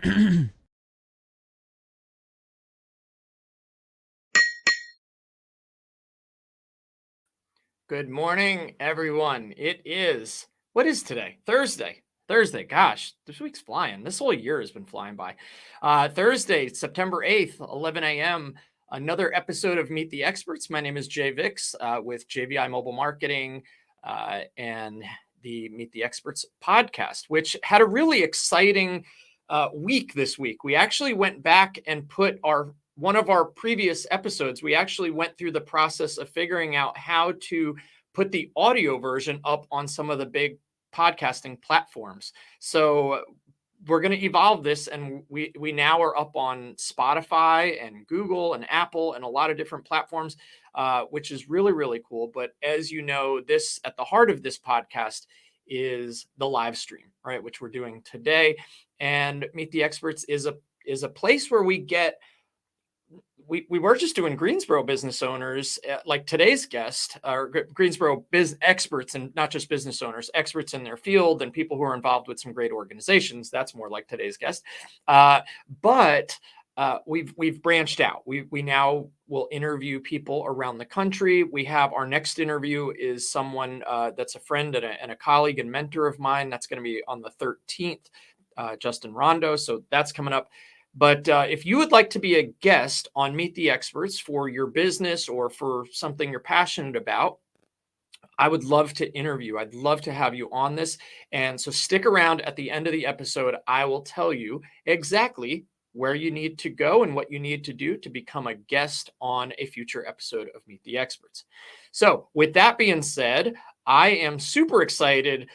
Good morning, everyone. What is today? Thursday. Thursday. Gosh, this week's flying. This whole year has been flying by. Thursday, September 8th, 11 a.m. Another episode of Meet the Experts. My name is Jay Vix with JVI Mobile Marketing and the Meet the Experts podcast, which had a really exciting week this week. We actually went back and put one of our previous episodes, we actually went through the process of figuring out how to put the audio version up on some of the big podcasting platforms. So we're going to evolve this, and we now are up on Spotify and Google and Apple and a lot of different platforms, which is really, really cool. But as you know, this at the heart of this podcast is the live stream, right? Which we're doing today. And Meet the Experts is a place where we were just doing Greensboro business owners, like today's guest, or Greensboro business experts, and not just business owners, experts in their field and people who are involved with some great organizations. That's more like today's guest. But we've branched out. We now will interview people around the country. We have our next interview is someone that's a friend and a colleague and mentor of mine. That's going to be on the 13th, Justin Rondo. So that's coming up. But if you would like to be a guest on Meet the Experts for your business or for something you're passionate about, I would love to interview. I'd love to have you on this. And so stick around at the end of the episode. I will tell you exactly where you need to go and what you need to do to become a guest on a future episode of Meet the Experts. So with that being said, I am super excited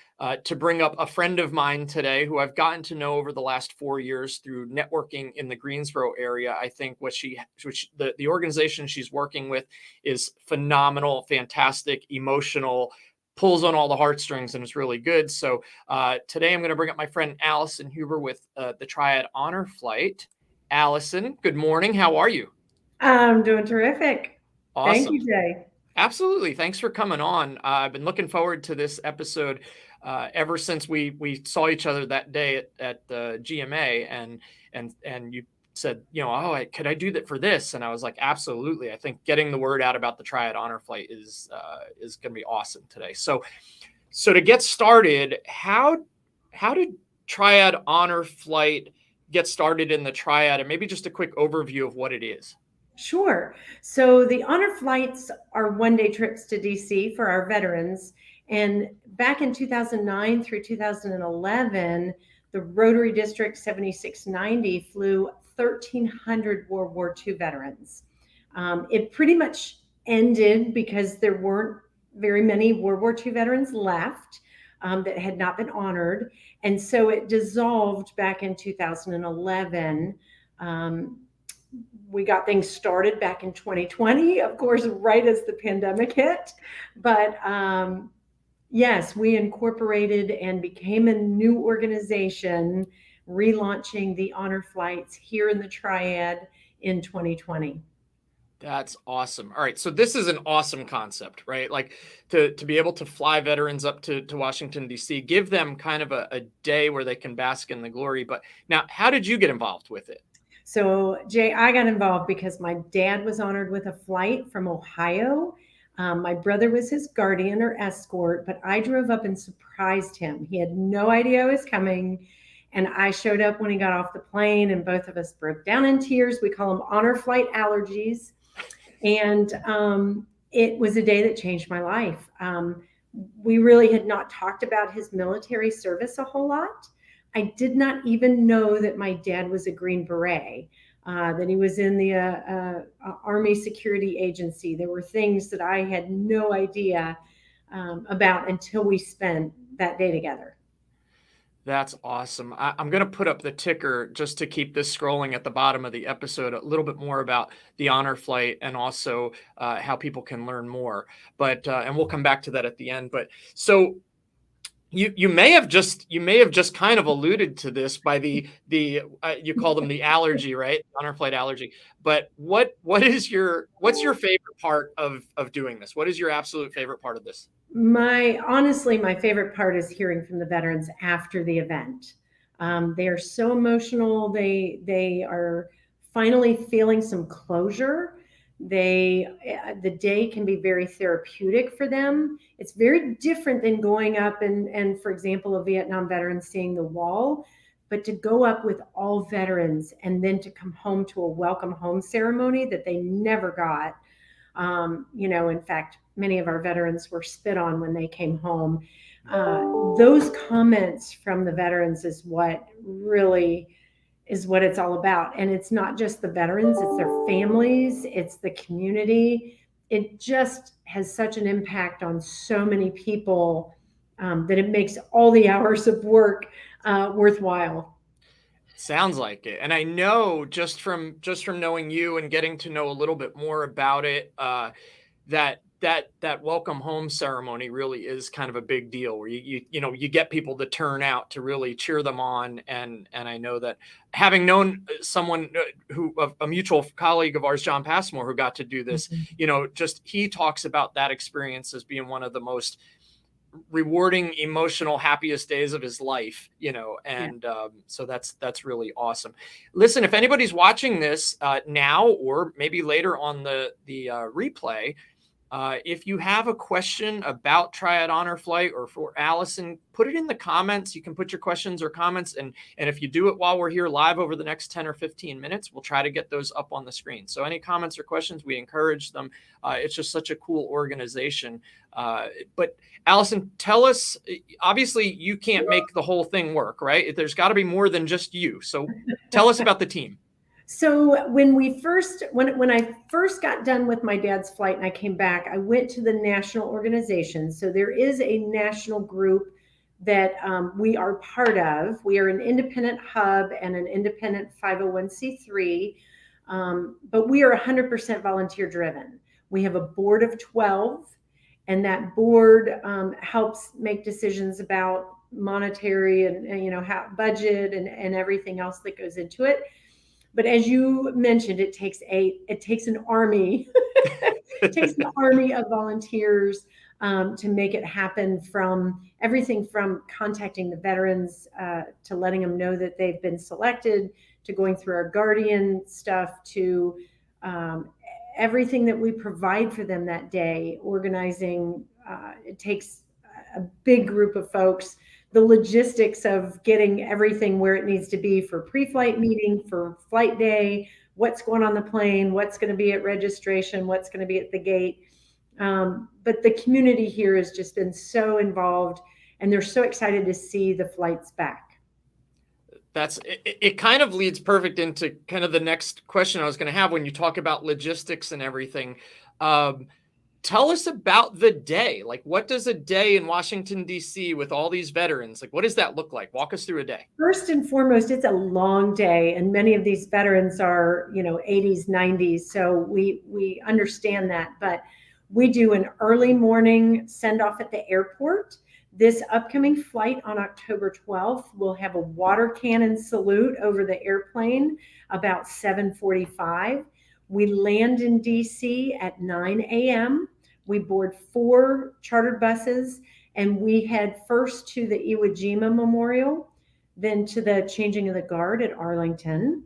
to bring up a friend of mine today who I've gotten to know over the last 4 years through networking in the Greensboro area. I think the organization she's working with is phenomenal, fantastic, emotional, pulls on all the heartstrings, and is really good. So today I'm going to bring up my friend Alison Huber with the Triad Honor Flight. Alison, good morning. How are you? I'm doing terrific. Thank Awesome. you, Jay. Absolutely. Thanks for coming on. I've been looking forward to this episode ever since we saw each other that day at the GMA, and you said, could I do that for this? And I was like, absolutely. I think getting the word out about the Triad Honor Flight is going to be awesome today. So to get started, how did Triad Honor Flight get started in the Triad, and maybe just a quick overview of what it is? Sure. So the honor flights are one-day trips to DC for our veterans. And back in 2009 through 2011, the Rotary District 7690 flew 1,300 World War II veterans. It pretty much ended because there weren't very many World War II veterans left that had not been honored. And so it dissolved back in 2011. We got things started back in 2020, of course, right as the pandemic hit. But yes, we incorporated and became a new organization, relaunching the honor flights here in the Triad in 2020. That's awesome. All right. So this is an awesome concept, right? Like to be able to fly veterans up to Washington, D.C., give them kind of a day where they can bask in the glory. But now, how did you get involved with it? So, Jay, I got involved because my dad was honored with a flight from Ohio. My brother was his guardian or escort, but I drove up and surprised him. He had no idea I was coming. And I showed up when he got off the plane, and both of us broke down in tears. We call them honor flight allergies. And it was a day that changed my life. We really had not talked about his military service a whole lot. I did not even know that my dad was a Green Beret, that he was in the Army Security Agency. There were things that I had no idea about until we spent that day together. That's awesome. I'm going to put up the ticker just to keep this scrolling at the bottom of the episode, a little bit more about the honor flight and also how people can learn more. But and we'll come back to that at the end. But so you may have just kind of alluded to this by the you call them the allergy, right? Honor flight allergy. But what's your favorite part of doing this? What is your absolute favorite part of this? Honestly, my favorite part is hearing from the veterans after the event. They are so emotional. They are finally feeling some closure. The day can be very therapeutic for them. It's very different than going up and for example, a Vietnam veteran seeing the wall, but to go up with all veterans and then to come home to a welcome home ceremony that they never got. In fact, many of our veterans were spit on when they came home. Those comments from the veterans is what really is what it's all about. And it's not just the veterans, it's their families, it's the community. It just has such an impact on so many people that it makes all the hours of work worthwhile. Sounds like it. And I know just from knowing you and getting to know a little bit more about it, that welcome home ceremony really is kind of a big deal where you get people to turn out to really cheer them on. And I know that having known someone who a mutual colleague of ours, John Passmore, who got to do this, just he talks about that experience as being one of the most rewarding, emotional, happiest days of his life, and so that's really awesome. Listen, if anybody's watching this now or maybe later on the replay, if you have a question about Triad Honor Flight or for Alison, put it in the comments. You can put your questions or comments. And if you do it while we're here live over the next 10 or 15 minutes, we'll try to get those up on the screen. So any comments or questions, we encourage them. It's just such a cool organization. But Alison, tell us, obviously you can't make the whole thing work, right? There's got to be more than just you. So tell us about the team. So when I first got done with my dad's flight and I came back, I went to the national organization. So there is a national group that we are part of. We are an independent hub and an independent 501c3, but we are 100% volunteer driven. We have a board of 12, and that board helps make decisions about monetary and how budget and everything else that goes into it. But as you mentioned, it takes an army. It takes an army of volunteers to make it happen, from everything from contacting the veterans to letting them know that they've been selected, to going through our guardian stuff, to everything that we provide for them that day, organizing. It takes a big group of folks. The logistics of getting everything where it needs to be for pre-flight meeting, for flight day, what's going on the plane, what's going to be at registration, what's going to be at the gate. But the community here has just been so involved, and they're so excited to see the flights back. It kind of leads perfect into kind of the next question I was going to have when you talk about logistics and everything. Tell us about the day. Like, what does a day in Washington, D.C. with all these veterans, like, what does that look like? Walk us through a day. First and foremost, it's a long day, and many of these veterans are, 80s, 90s. So we understand that, but we do an early morning send off at the airport. This upcoming flight on October 12th will have a water cannon salute over the airplane about 7:45. We land in DC at 9 a.m. We board 4 chartered buses, and we head first to the Iwo Jima Memorial, then to the changing of the guard at Arlington.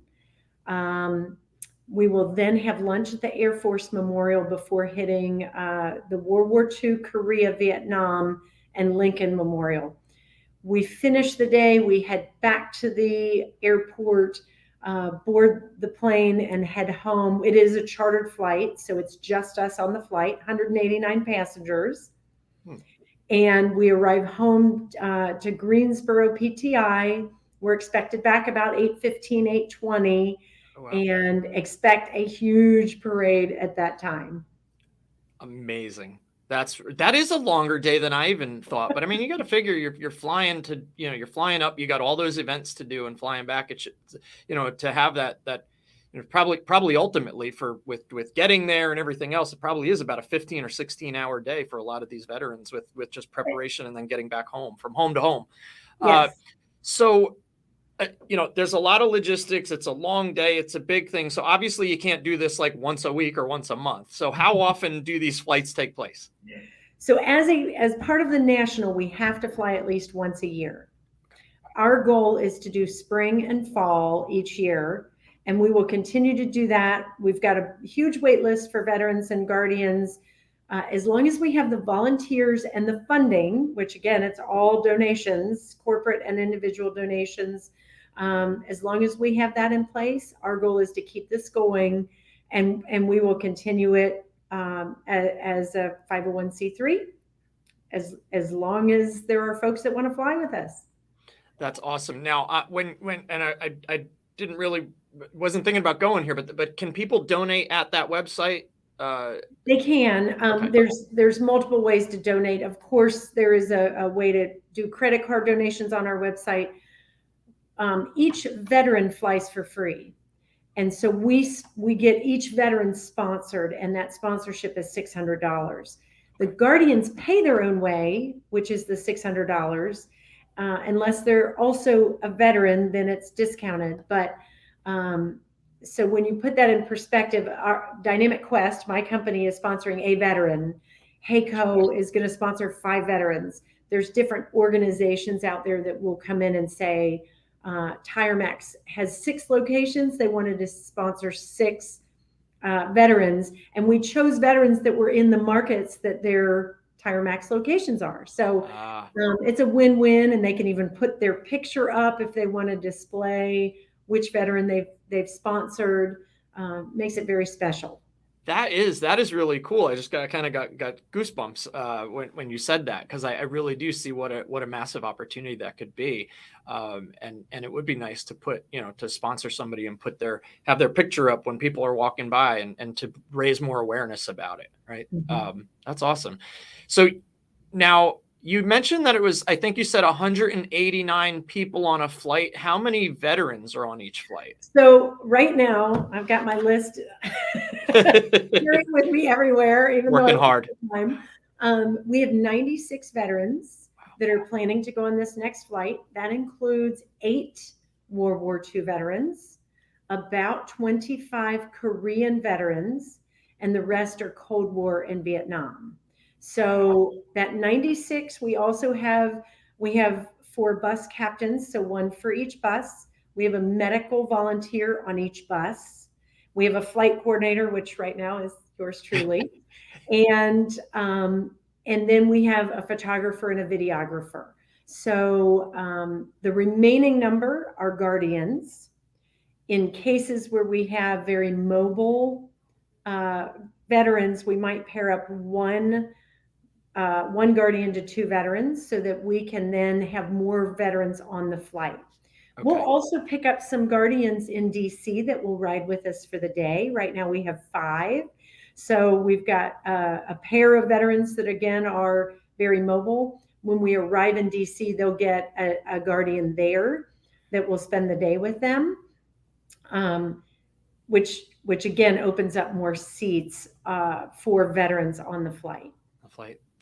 We will then have lunch at the Air Force Memorial before hitting the World War II, Korea, Vietnam, and Lincoln Memorial. We finish the day, we head back to the airport, board the plane, and head home. It is a chartered flight, so it's just us on the flight, 189 passengers. And we arrive home to Greensboro PTI. We're expected back about 8:15, 8:20, and expect a huge parade at that time. Amazing. That is a longer day than I even thought. But I mean, you got to figure you're flying to, you're flying up, you got all those events to do, and flying back. It should, to have that probably ultimately with getting there and everything else, it probably is about a 15 or 16 hour day for a lot of these veterans with just preparation and then getting back home from home to home. Yes. So there's a lot of logistics. It's a long day. It's a big thing. So obviously you can't do this like once a week or once a month. So how often do these flights take place? So as part of the national, we have to fly at least once a year. our goal is to do spring and fall each year, and we will continue to do that. We've got a huge wait list for veterans and guardians. As long as we have the volunteers and the funding, which again, it's all donations, corporate and individual donations. As long as we have that in place, our goal is to keep this going, and we will continue it as a 501c3 as long as there are folks that want to fly with us. That's awesome. Now, I didn't really wasn't thinking about going here, but can people donate at that website? They can. Okay. There's multiple ways to donate. Of course, there is a way to do credit card donations on our website. Each veteran flies for free. And so we get each veteran sponsored, and that sponsorship is $600. The guardians pay their own way, which is the $600. Unless they're also a veteran, then it's discounted. But so when you put that in perspective, our Dynamic Quest, my company, is sponsoring a veteran. HACO is going to sponsor 5 veterans. There's different organizations out there that will come in and say, TireMax has 6 locations. They wanted to sponsor 6 veterans, and we chose veterans that were in the markets that their TireMax locations are. So it's a win-win, and they can even put their picture up if they want to display which veteran they've sponsored. Makes it very special. That is really cool. I just got goosebumps when you said that, because I really do see what a massive opportunity that could be, and it would be nice to put to sponsor somebody and have their picture up when people are walking by, and to raise more awareness about it, right? Mm-hmm. That's awesome. So now, you mentioned that it was, I think you said 189 people on a flight. How many veterans are on each flight? So right now, I've got my list carrying with me everywhere, even working hard. We have 96 veterans that are planning to go on this next flight. That includes 8 World War II veterans, about 25 Korean veterans, and the rest are Cold War and Vietnam. So that 96, we have 4 bus captains, so 1 for each bus. We have a medical volunteer on each bus. We have a flight coordinator, which right now is yours truly. And then we have a photographer and a videographer. So the remaining number are guardians. In cases where we have very mobile veterans, we might pair up one guardian to 2 veterans so that we can then have more veterans on the flight. Okay. We'll also pick up some guardians in DC that will ride with us for the day. Right now we have 5. So we've got a pair of veterans that again are very mobile. When we arrive in DC, they'll get a guardian there that will spend the day with them, which again opens up more seats for veterans on the flight.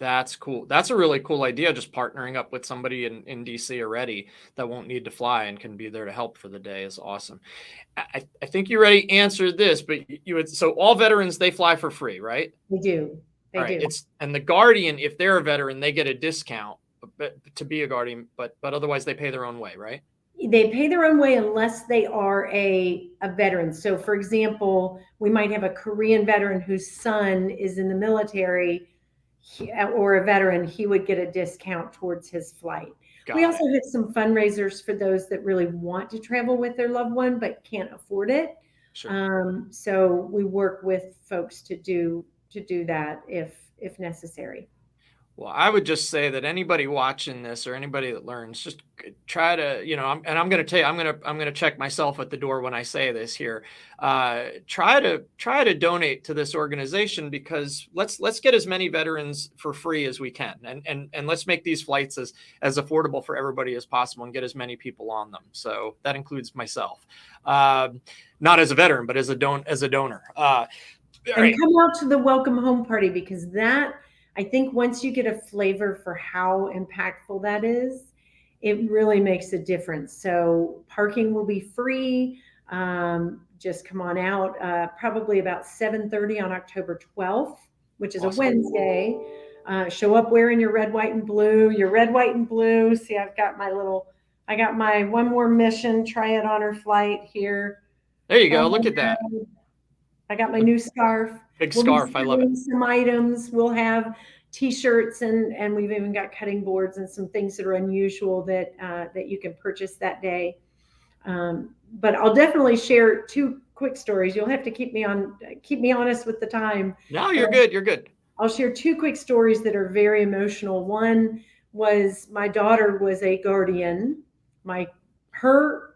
That's cool. That's a really cool idea. Just partnering up with somebody in DC already that won't need to fly and can be there to help for the day is awesome. I think you already answered this, but so all veterans, they fly for free, right? They do. They do. And the guardian, if they're a veteran, they get a discount to be a guardian, but otherwise they pay their own way, right? They pay their own way unless they are a veteran. So for example, we might have a Korean veteran whose son is in the military, or a veteran, he would get a discount towards his flight. We also have some fundraisers for those that really want to travel with their loved one but can't afford it. Sure. So we work with folks to do that if necessary. Well, I would just say that anybody watching this or anybody that learns, just try to, I'm going to tell you, I'm going to check myself at the door when I say this here. Try to donate to this organization, because let's get as many veterans for free as we can, and let's make these flights as affordable for everybody as possible and get as many people on them. So that includes myself, not as a veteran, but as a donor. And come out to the welcome home party, because that, I think once you get a flavor for how impactful that is, it really makes a difference. So parking will be free. Just come on out, probably about 7:30 on October 12th, which is awesome. A Wednesday. Show up wearing your red, white, and blue. Your red, white, and blue. See, I've got my little I got my one more mission, Triad Honor Flight here. There you go. Oh, Look at that. I got my new scarf. Big We'll be scarf. I love it. selling some items. We'll have T-shirts and we've even got cutting boards and some things that are unusual that that you can purchase that day. But I'll definitely share two quick stories. You'll have to keep me honest with the time. No, you're good. You're good. I'll share two quick stories that are very emotional. One was my daughter was a guardian. Her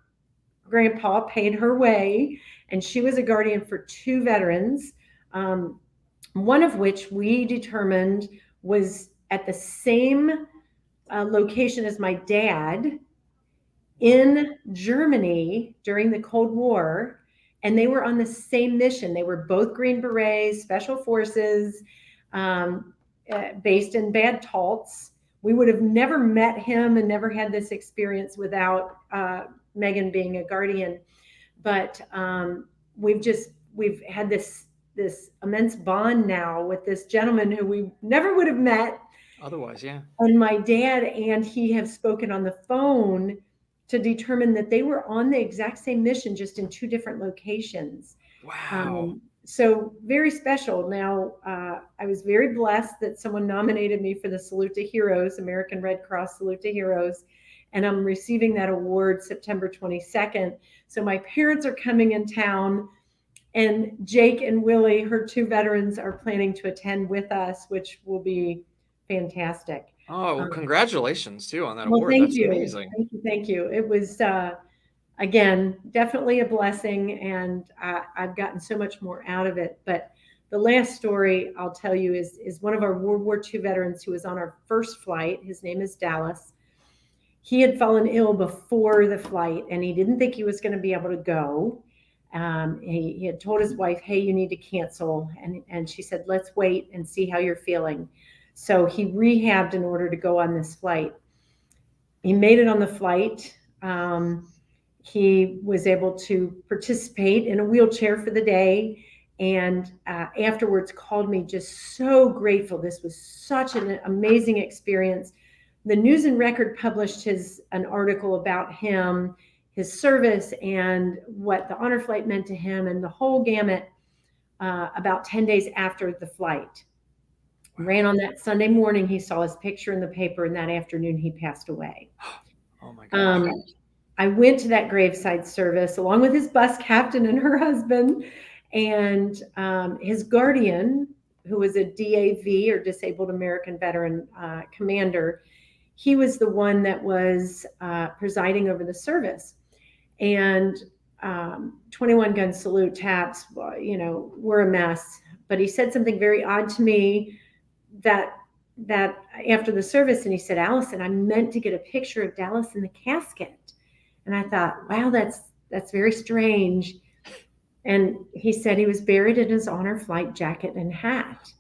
grandpa paid her way, and she was a guardian for two veterans, one of which we determined was at the same location as my dad in Germany during the Cold War, and they were on the same mission. They were both Green Berets, Special Forces, based in Bad Taltz. We would have never met him and never had this experience without Megan being a guardian. But we've had this immense bond now with this gentleman who we never would have met otherwise. Yeah. And my dad and he have spoken on the phone to determine that they were on the exact same mission, just in two different locations. Wow. So very special. Now, I was very blessed that someone nominated me for the Salute to Heroes, American Red Cross Salute to Heroes, and I'm receiving that award September 22nd. So my parents are coming in town, and Jake and Willie, her two veterans, are planning to attend with us, which will be fantastic. Oh, well, congratulations too on that Well, award. That's amazing. Thank you. It was, again, definitely a blessing, and I've gotten so much more out of it. But the last story I'll tell you is one of our World War II veterans who was on our first flight. His name is Dallas. He had fallen ill before the flight, and he didn't think he was going to be able to go. He had told his wife, "Hey, you need to cancel," and she said, "Let's wait and see how you're feeling." So he rehabbed in order to go on this flight. He made it on the flight. He was able to participate in a wheelchair for the day, and afterwards called me just so grateful. This was such an amazing experience. The News and Record published an article about him, his service, and what the honor flight meant to him, and the whole gamut about 10 days after the flight. Ran on that Sunday morning. He saw his picture in the paper, and that afternoon he passed away. Oh my gosh. I went to that graveside service along with his bus captain and her husband, and his guardian, who was a DAV, or Disabled American Veteran commander. He was the one that was presiding over the service. And 21 gun salute taps, were a mess. But he said something very odd to me that after the service, and he said, "Alison, I meant to get a picture of Dallas in the casket." And I thought, wow, that's very strange. And he said he was buried in his honor flight jacket and hat.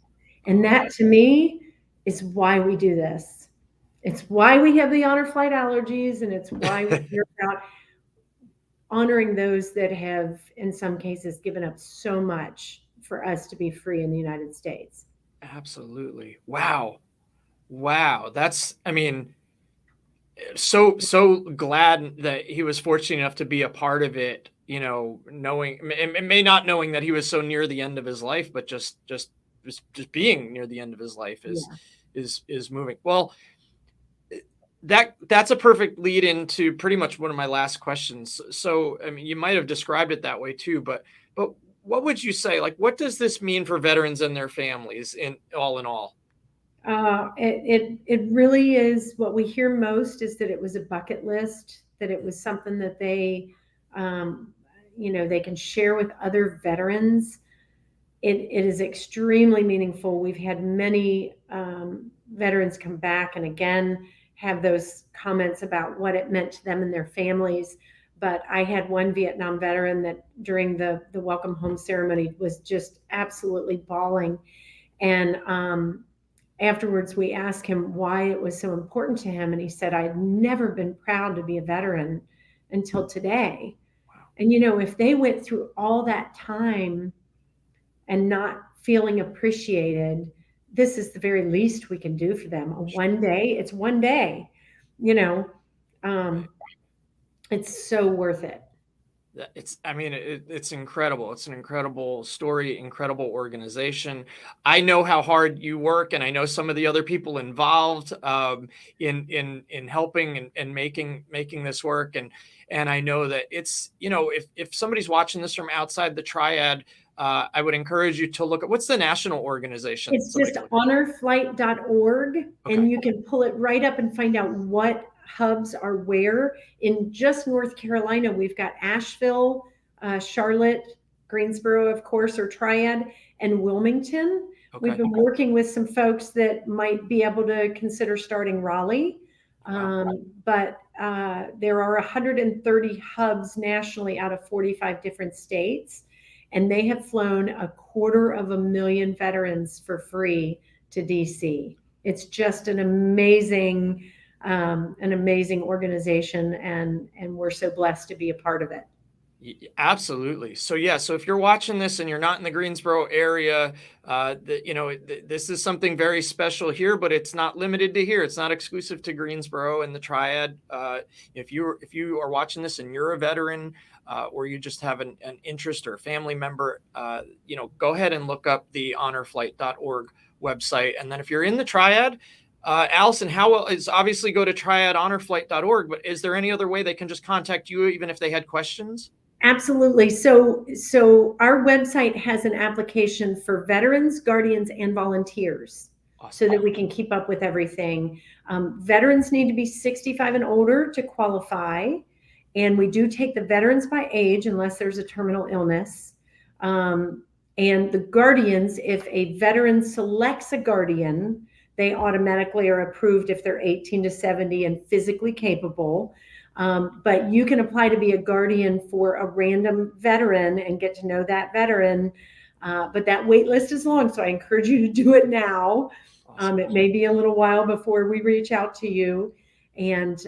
And that, to me, is why we do this. It's why we have the honor flight allergies, and it's why we hear about honoring those that have, in some cases, given up so much for us to be free in the United States. Absolutely. Wow. That's, I mean, so glad that he was fortunate enough to be a part of it, knowing, may not knowing that he was so near the end of his life, but just being near the end of his life is moving. Well, that's a perfect lead into pretty much one of my last questions. So, I mean, you might have described it that way too, but what would you say? Like, what does this mean for veterans and their families in all? It really is. What we hear most is that it was a bucket list, that it was something that they can share with other veterans. It is extremely meaningful. We've had many veterans come back and again have those comments about what it meant to them and their families. But I had one Vietnam veteran that during the welcome home ceremony was just absolutely bawling. And afterwards, we asked him why it was so important to him. And he said, "I'd never been proud to be a veteran until today." Wow. And, if they went through all that time and not feeling appreciated, this is the very least we can do for them. One day, it's one day, Right. It's so worth it. I mean, it's incredible. It's an incredible story, incredible organization. I know how hard you work, and I know some of the other people involved in helping and making this work. And I know that it's, if somebody's watching this from outside the Triad, I would encourage you to look at, what's the national organization? It's just honorflight.org, Okay. and you can pull it right up and find out what hubs are where. In just North Carolina, we've got Asheville, Charlotte, Greensboro, of course, or Triad, and Wilmington. Okay. We've been working with some folks that might be able to consider starting Raleigh. Wow. But there are 130 hubs nationally out of 45 different states, and they have flown 250,000 veterans for free to DC. It's just an amazing organization, and we're so blessed to be a part of it. Absolutely. So yeah, so if you're watching this and you're not in the Greensboro area, this is something very special here, but it's not limited to here. It's not exclusive to Greensboro and the Triad. If you are watching this and you're a veteran, or you just have an interest or a family member, go ahead and look up the honorflight.org website. And then if you're in the Triad, Alison, how is obviously go to triadhonorflight.org, but is there any other way they can just contact you even if they had questions? Absolutely. So our website has an application for veterans, guardians, and volunteers. Awesome. So that we can keep up with everything. Veterans need to be 65 and older to qualify. And we do take the veterans by age unless there's a terminal illness. And the guardians, if a veteran selects a guardian, they automatically are approved if they're 18 to 70 and physically capable. But you can apply to be a guardian for a random veteran and get to know that veteran. But that wait list is long, so I encourage you to do it now. Awesome. It may be a little while before we reach out to you. And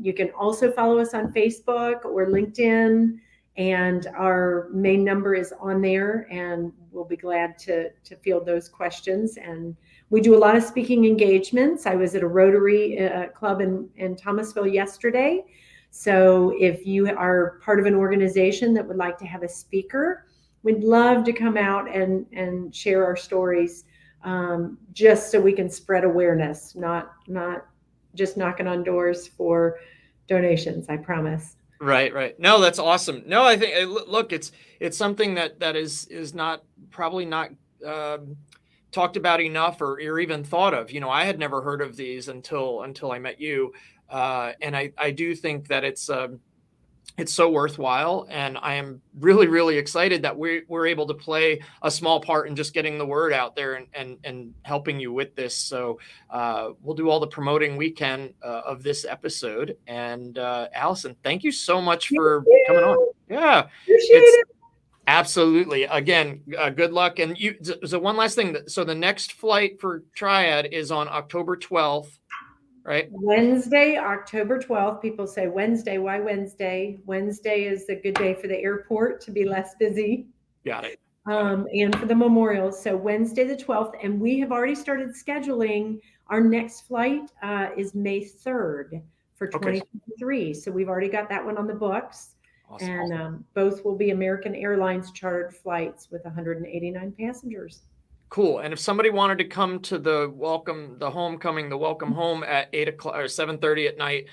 you can also follow us on Facebook or LinkedIn. And our main number is on there, and we'll be glad to field those questions. And we do a lot of speaking engagements. I was at a Rotary club in Thomasville yesterday. So if you are part of an organization that would like to have a speaker, we'd love to come out and share our stories, just so we can spread awareness, not just knocking on doors for donations, I promise. Right. No, that's awesome. No, I think, look, it's something that is not probably not talked about enough or even thought of. I had never heard of these until I met you, and I do think that it's so worthwhile, and I am really, really excited that we're able to play a small part in just getting the word out there and helping you with this. So we'll do all the promoting we can of this episode. And Alison, thank you so much for coming on. Yeah, appreciate it. Absolutely. Again, good luck. And so one last thing. So the next flight for Triad is on October 12th. Right. Wednesday, October 12th. People say Wednesday. Why Wednesday? Wednesday is a good day for the airport to be less busy. Got it. And for the memorials. So Wednesday the 12th. And we have already started scheduling. Our next flight is May 3rd for 2023. Okay. So we've already got that one on the books. Awesome. And both will be American Airlines chartered flights with 189 passengers. Cool. And if somebody wanted to come to the welcome home at 8 o'clock or 7:30 at night,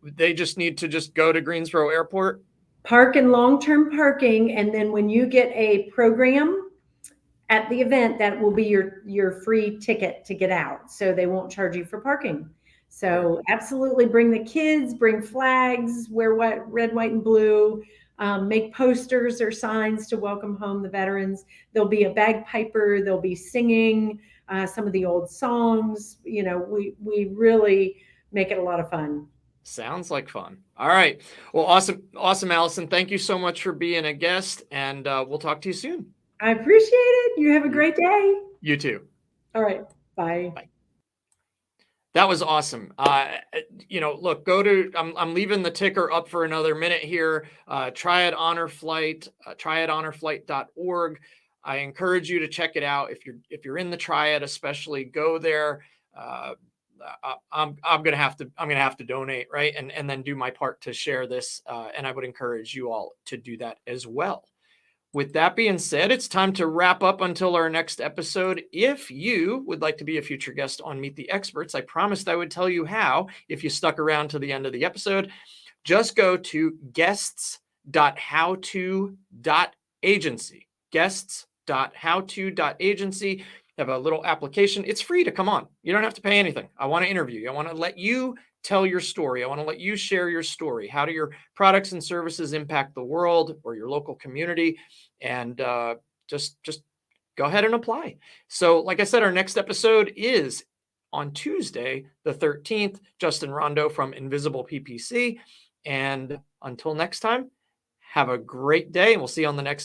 they just need to just go to Greensboro Airport. Park in long-term parking, and then when you get a program at the event, that will be your free ticket to get out. So they won't charge you for parking. So absolutely bring the kids, bring flags, wear red, white, and blue. Make posters or signs to welcome home the veterans. There'll be a bagpiper. They'll be singing some of the old songs. We really make it a lot of fun. Sounds like fun. All right. Well, awesome, Alison. Thank you so much for being a guest, and we'll talk to you soon. I appreciate it. You have a great day. You too. All right. Bye. Bye. That was awesome. Look, I'm leaving the ticker up for another minute here. Triad Honor Flight, triadhonorflight.org. I encourage you to check it out. If you're in the Triad, especially, go there. I'm gonna have to donate, right? And then do my part to share this. And I would encourage you all to do that as well. With that being said, it's time to wrap up until our next episode. If you would like to be a future guest on Meet the Experts, I promised I would tell you how if you stuck around to the end of the episode. Just go to guests.howto.agency. Guests.howto.agency. Have a little application. It's free to come on. You don't have to pay anything. I want to interview you. I want to let you tell your story. I want to let you share your story. How do your products and services impact the world or your local community? And just go ahead and apply. So, like I said, our next episode is on Tuesday, the 13th. Justin Rondo from Invisible PPC. And until next time, have a great day, and we'll see you on the next